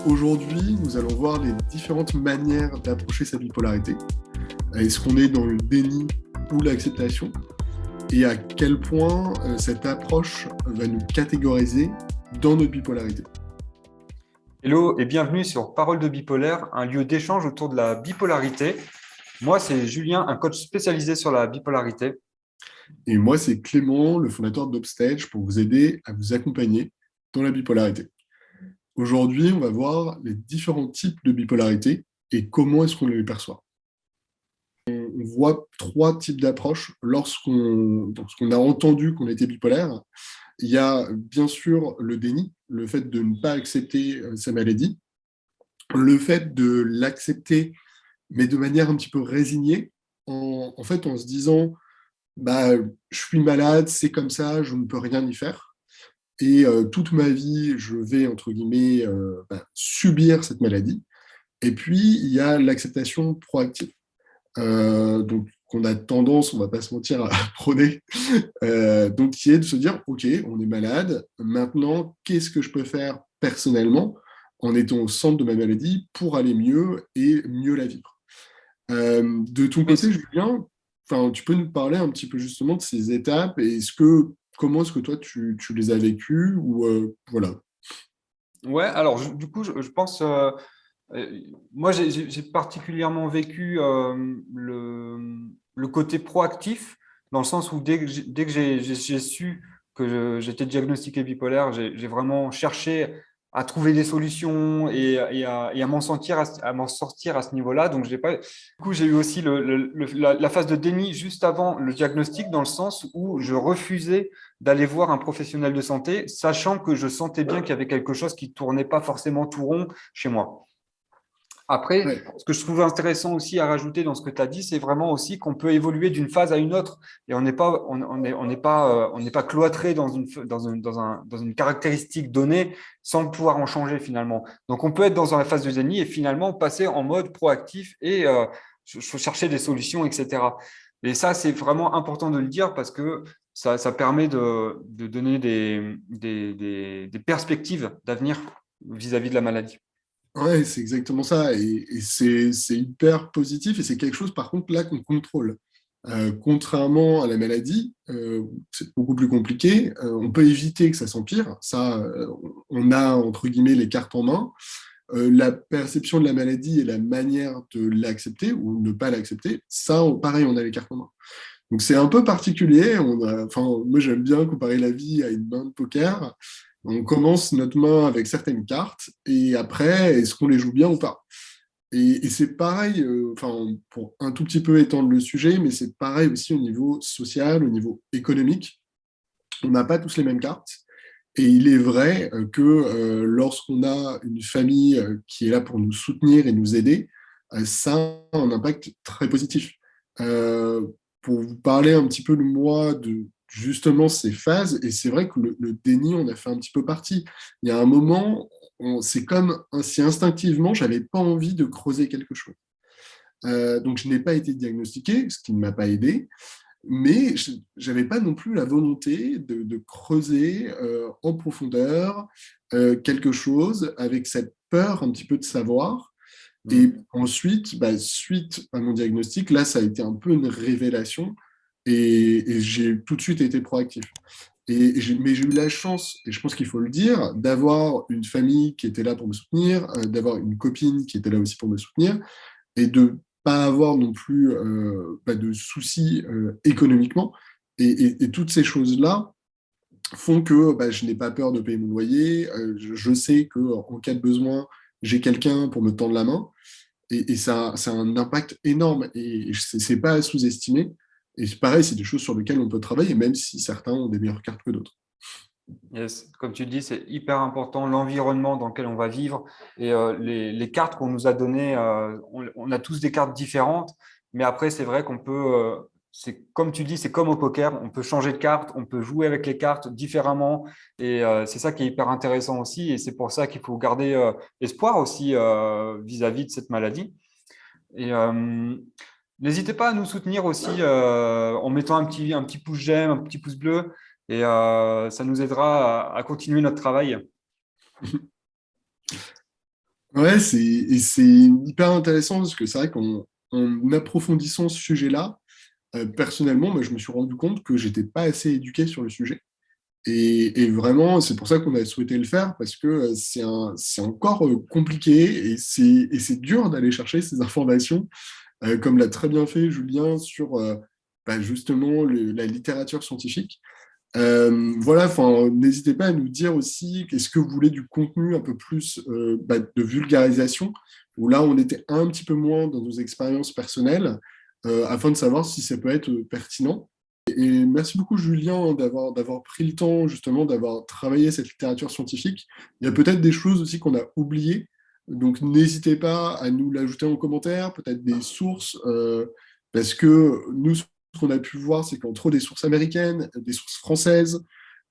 Aujourd'hui, nous allons voir les différentes manières d'approcher sa bipolarité. Est-ce qu'on est dans le déni ou l'acceptation? Et à quel point cette approche va nous catégoriser dans notre bipolarité. Hello et bienvenue sur Parole de bipolaire, un lieu d'échange autour de la bipolarité. Moi, c'est Julien, un coach spécialisé sur la bipolarité. Et moi, c'est Clément, le fondateur d'Upstage, pour vous aider à vous accompagner dans la bipolarité. Aujourd'hui, on va voir les différents types de bipolarité et comment est-ce qu'on les perçoit. On voit trois types d'approches lorsqu'on a entendu qu'on était bipolaire. Il y a bien sûr le déni, le fait de ne pas accepter sa maladie, le fait de l'accepter, mais de manière un petit peu résignée, en fait, en se disant bah, je suis malade, c'est comme ça, je ne peux rien y faire. Et toute ma vie, je vais, entre guillemets, subir cette maladie. Et puis, il y a l'acceptation proactive. Donc, qu'on a tendance, on ne va pas se mentir, à prôner. Donc, qui est de se dire, OK, on est malade, maintenant, qu'est-ce que je peux faire personnellement en étant au centre de ma maladie pour aller mieux et mieux la vivre. De ton Oui, côté, Julien, tu peux nous parler un petit peu justement de ces étapes et comment est-ce que toi, tu les as vécues ou voilà. ouais, alors du coup, je pense, euh, moi, j'ai particulièrement vécu le côté proactif, dans le sens où dès que j'ai su que j'étais diagnostiqué bipolaire, j'ai vraiment cherché à trouver des solutions et à à m'en sortir à ce niveau-là. Donc, j'ai pas, du coup, j'ai eu aussi la phase de déni juste avant le diagnostic, dans le sens où je refusais d'aller voir un professionnel de santé, sachant que je sentais bien qu'il y avait quelque chose qui tournait pas forcément tout rond chez moi. Après, Ouais, ce que je trouve intéressant aussi à rajouter dans ce que tu as dit, c'est vraiment aussi qu'on peut évoluer d'une phase à une autre et on n'est pas cloîtré dans une caractéristique donnée sans pouvoir en changer finalement. Donc, on peut être dans une phase de déni et finalement passer en mode proactif et chercher des solutions, etc. Et ça, c'est vraiment important de le dire parce que ça permet de donner des perspectives d'avenir vis-à-vis de la maladie. ouais, c'est exactement ça. Et c'est hyper positif et c'est quelque chose, par contre, là, qu'on contrôle. Contrairement à la maladie, c'est beaucoup plus compliqué. On peut éviter que ça s'empire. Ça, on a, entre guillemets, les cartes en main. La perception de la maladie et la manière de l'accepter ou ne pas l'accepter, ça, pareil, on a les cartes en main. Donc c'est un peu particulier. Moi, j'aime bien comparer la vie à une main de poker. On commence notre main avec certaines cartes et après, est-ce qu'on les joue bien ou pas? Et c'est pareil, pour un tout petit peu étendre le sujet, mais c'est pareil aussi au niveau social, au niveau économique. On n'a pas tous les mêmes cartes. Et il est vrai que lorsqu'on a une famille qui est là pour nous soutenir et nous aider, ça a un impact très positif. Euh, pour vous parler un petit peu de moi, de justement ces phases, et c'est vrai que le déni, on a fait un petit peu partie. Il y a un moment, c'est comme si instinctivement, j'avais pas envie de creuser quelque chose. Donc je n'ai pas été diagnostiqué, ce qui ne m'a pas aidé. Mais je n'avais pas non plus la volonté de creuser en profondeur quelque chose avec cette peur un petit peu de savoir. Et Mm. ensuite, suite à mon diagnostic, là, ça a été un peu une révélation et j'ai tout de suite été proactif. Mais j'ai eu la chance, et je pense qu'il faut le dire, d'avoir une famille qui était là pour me soutenir, d'avoir une copine qui était là aussi pour me soutenir, et de pas avoir non plus pas de soucis économiquement. Et toutes ces choses-là font que je n'ai pas peur de payer mon loyer. Je sais qu'en cas de besoin, j'ai quelqu'un pour me tendre la main. Et ça a un impact énorme. Et c'est pas à sous-estimer. Et pareil, c'est des choses sur lesquelles on peut travailler, même si certains ont des meilleures cartes que d'autres. Yes. Comme tu dis, c'est hyper important l'environnement dans lequel on va vivre et les cartes qu'on nous a données. On a tous des cartes différentes, mais après, c'est vrai qu'on peut, c'est comme tu dis, c'est comme au poker, on peut changer de carte, on peut jouer avec les cartes différemment et c'est ça qui est hyper intéressant aussi et c'est pour ça qu'il faut garder espoir aussi vis-à-vis de cette maladie. Et n'hésitez pas à nous soutenir aussi en mettant un petit pouce j'aime, un petit pouce bleu, et ça nous aidera à continuer notre travail. Ouais, c'est hyper intéressant parce que c'est vrai qu'en approfondissant ce sujet-là, personnellement, moi, je me suis rendu compte que j'étais pas assez éduqué sur le sujet. Et vraiment, c'est pour ça qu'on a souhaité le faire, parce que c'est encore compliqué et c'est dur d'aller chercher ces informations, comme l'a très bien fait Julien sur justement la littérature scientifique. Voilà, enfin, n'hésitez pas à nous dire aussi est-ce que vous voulez du contenu un peu plus de vulgarisation, où là on était un petit peu moins dans nos expériences personnelles, afin de savoir si ça peut être pertinent. Et merci beaucoup Julien d'avoir pris le temps justement d'avoir travaillé cette littérature scientifique. Il y a peut-être des choses aussi qu'on a oubliées, donc n'hésitez pas à nous l'ajouter en commentaire, peut-être des sources, parce que nous, ce qu'on a pu voir, c'est qu'entre des sources américaines, des sources françaises,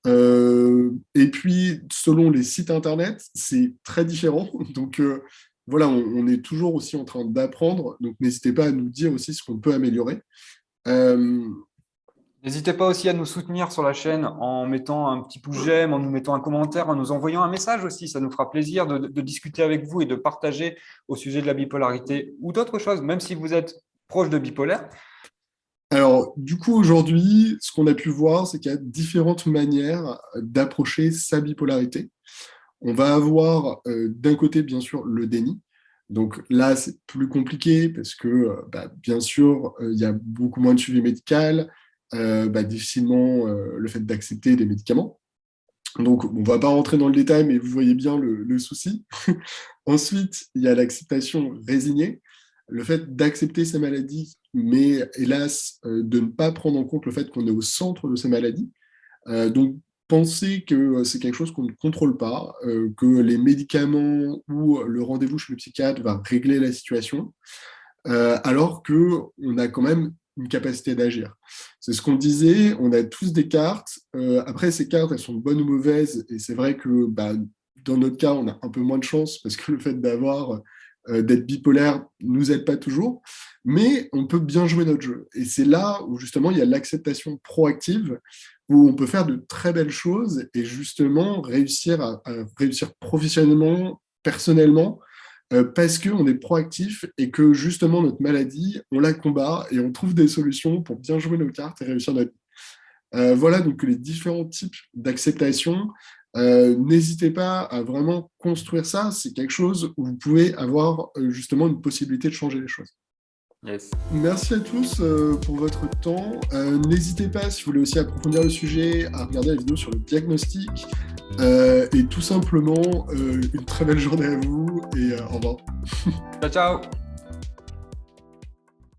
et puis selon les sites internet, c'est très différent. Donc voilà, on est toujours aussi en train d'apprendre, donc n'hésitez pas à nous dire aussi ce qu'on peut améliorer. Euh, N'hésitez pas aussi à nous soutenir sur la chaîne en mettant un petit pouce j'aime, en nous mettant un commentaire, en nous envoyant un message aussi. Ça nous fera plaisir de discuter avec vous et de partager au sujet de la bipolarité ou d'autres choses, même si vous êtes proche de bipolaire. Alors, du coup, aujourd'hui, ce qu'on a pu voir, c'est qu'il y a différentes manières d'approcher sa bipolarité. On va avoir d'un côté, bien sûr, le déni. Donc là, c'est plus compliqué parce que, bien sûr, il y a beaucoup moins de suivi médical, difficilement le fait d'accepter des médicaments. Donc, on ne va pas rentrer dans le détail, mais vous voyez bien le souci. Ensuite, il y a l'acceptation résignée, le fait d'accepter sa maladie, mais hélas, de ne pas prendre en compte le fait qu'on est au centre de sa maladie. Donc, penser que c'est quelque chose qu'on ne contrôle pas, que les médicaments ou le rendez-vous chez le psychiatre va régler la situation, alors qu'on a quand même une capacité d'agir. C'est ce qu'on disait, on a tous des cartes. Après, ces cartes, elles sont bonnes ou mauvaises, et c'est vrai que dans notre cas, on a un peu moins de chance parce que le fait d'être bipolaire nous aide pas toujours, mais on peut bien jouer notre jeu. Et c'est là où justement il y a l'acceptation proactive, où on peut faire de très belles choses et justement réussir à réussir professionnellement, personnellement, parce qu'on est proactif et que justement notre maladie, on la combat et on trouve des solutions pour bien jouer nos cartes et réussir notre vie. Voilà donc les différents types d'acceptation. N'hésitez pas à vraiment construire ça. C'est quelque chose où vous pouvez avoir justement une possibilité de changer les choses. Yes. Merci à tous pour votre temps. N'hésitez pas, si vous voulez aussi approfondir le sujet, à regarder la vidéo sur le diagnostic. Et tout simplement, une très belle journée à vous et au revoir. Ciao, ciao.